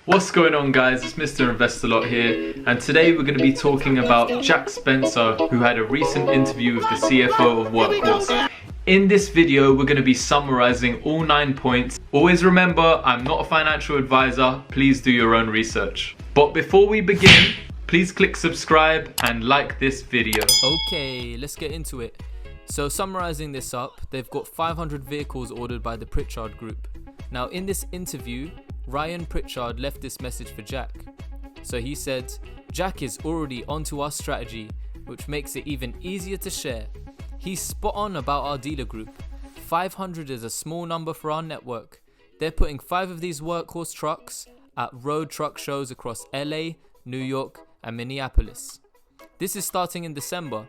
What's going on, guys? It's Mr. Investor here, and today we're going to be talking about Jack Spencer, who had a recent interview with the CFO of Workhorse. In this video, we're going to be summarizing all 9 points. Always remember, I'm not a financial advisor. Please do your own research. But before we begin, please click subscribe and like this video. Okay, let's get into it. So summarizing this up, they've got 500 vehicles ordered by the Pritchard Group. Now in this interview, Ryan Pritchard left this message for Jack. So he said, Jack is already onto our strategy, which makes it even easier to share. He's spot on about our dealer group. 500 is a small number for our network. They're putting 5 of these Workhorse trucks at road truck shows across LA, New York, and Minneapolis. This is starting in December.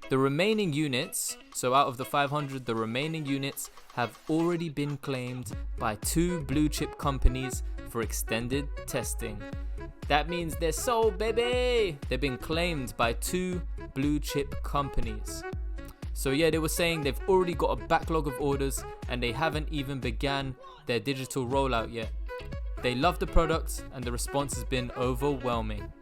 The remaining units, so out of the 500, the remaining units have already been claimed by 2 blue chip companies for extended testing. That means they're sold, baby! They've been claimed by 2 blue chip companies. So yeah, they were saying they've already got a backlog of orders and they haven't even began their digital rollout yet. They love the product and the response has been overwhelming.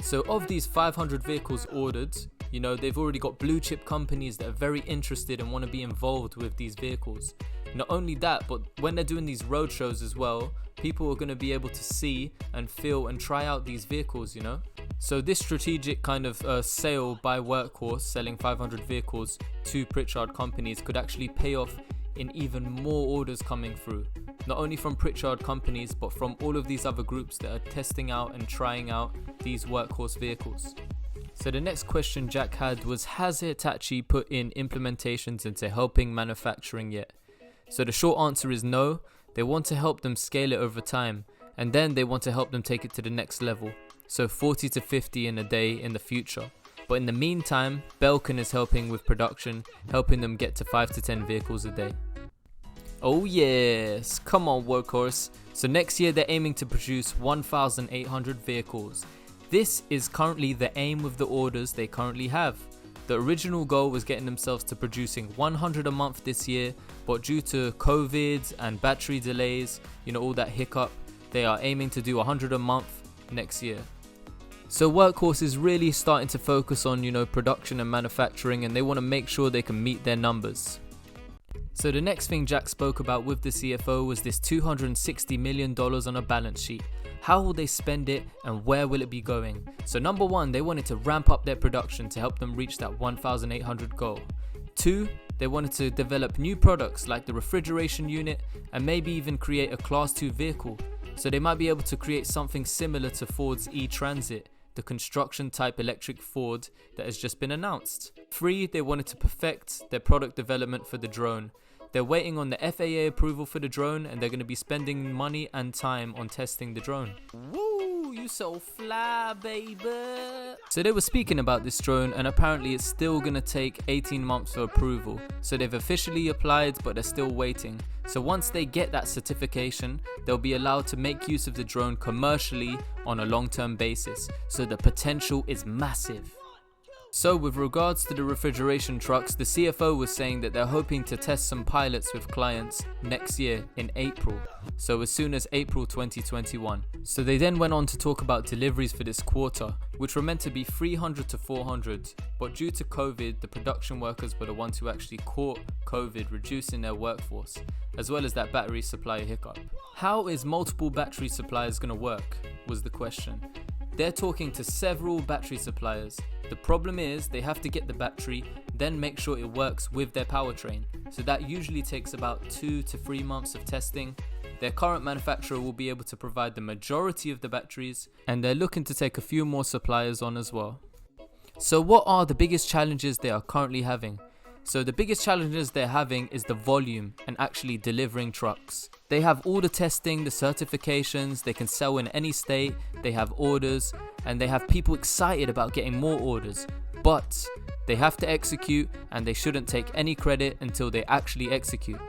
So of these 500 vehicles ordered, you know, they've already got blue chip companies that are very interested and want to be involved with these vehicles. Not only that, but when they're doing these road shows as well, people are going to be able to see and feel and try out these vehicles, you know. So this strategic kind of sale by Workhorse, selling 500 vehicles to Pritchard companies, could actually pay off in even more orders coming through. Not only from Pritchard companies, but from all of these other groups that are testing out and trying out these Workhorse vehicles. So the next question Jack had was, has Hitachi put in implementations into helping manufacturing yet? So the short answer is no. They want to help them scale it over time, and then they want to help them take it to the next level. So 40 to 50 in a day in the future. But in the meantime, Belkin is helping with production, helping them get to 5 to 10 vehicles a day. Oh yes, come on Workhorse. So next year they're aiming to produce 1,800 vehicles. This is currently the aim with the orders they currently have. The original goal was getting themselves to producing 100 a month this year, but due to COVID and battery delays, you know, all that hiccup, they are aiming to do 100 a month next year. So Workhorse is really starting to focus on, you know, production and manufacturing, and they want to make sure they can meet their numbers. So the next thing Jack spoke about with the CFO was this $260 million on a balance sheet. How will they spend it and where will it be going? So number 1, they wanted to ramp up their production to help them reach that 1,800 goal. 2, they wanted to develop new products like the refrigeration unit and maybe even create a Class 2 vehicle. So they might be able to create something similar to Ford's e-Transit, the construction type electric Ford that has just been announced. 3, they wanted to perfect their product development for the drone. They're waiting on the FAA approval for the drone, and they're going to be spending money and time on testing the drone. Woo, you so fly, baby. So they were speaking about this drone, and apparently it's still going to take 18 months for approval. So they've officially applied, but they're still waiting. So once they get that certification, they'll be allowed to make use of the drone commercially on a long-term basis. So the potential is massive. So with regards to the refrigeration trucks, the CFO was saying that they're hoping to test some pilots with clients next year in April. So as soon as April 2021. So they then went on to talk about deliveries for this quarter, which were meant to be 300 to 400. But due to COVID, the production workers were the ones who actually caught COVID, reducing their workforce, as well as that battery supply hiccup. How is multiple battery suppliers going to work, was the question. They're talking to several battery suppliers. The problem is they have to get the battery, then make sure it works with their powertrain. So that usually takes about 2 to 3 months of testing. Their current manufacturer will be able to provide the majority of the batteries, and they're looking to take a few more suppliers on as well. So what are the biggest challenges they are currently having? So the biggest challenges they're having is the volume and actually delivering trucks. They have all the testing, the certifications, they can sell in any state, they have orders, and they have people excited about getting more orders. But they have to execute, and they shouldn't take any credit until they actually execute.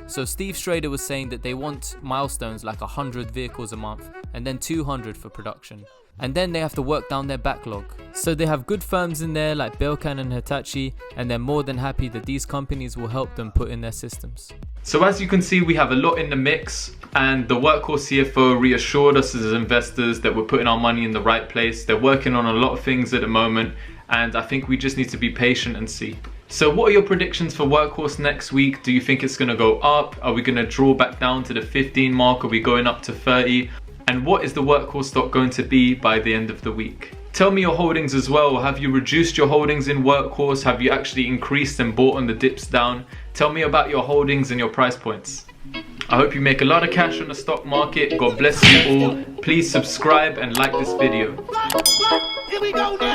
So Steve Schrader was saying that they want milestones like 100 vehicles a month and then 200 for production. And then they have to work down their backlog. So they have good firms in there like Belcan and Hitachi, and they're more than happy that these companies will help them put in their systems. So as you can see, we have a lot in the mix, and the Workhorse Cfo reassured us as investors that we're putting our money in the right place. They're working on a lot of things at the moment, and I think we just need to be patient and see. So what are your predictions for Workhorse next week? Do you think it's going to go up? Are we going to draw back down to the 15 mark? Are we going up to 30? And what is the Workhorse stock going to be by the end of the week? Tell me your holdings as well. Have you reduced your holdings in Workhorse? Have you actually increased and bought on the dips down? Tell me about your holdings and your price points. I hope you make a lot of cash on the stock market. God bless you all. Please subscribe and like this video. Here we go now.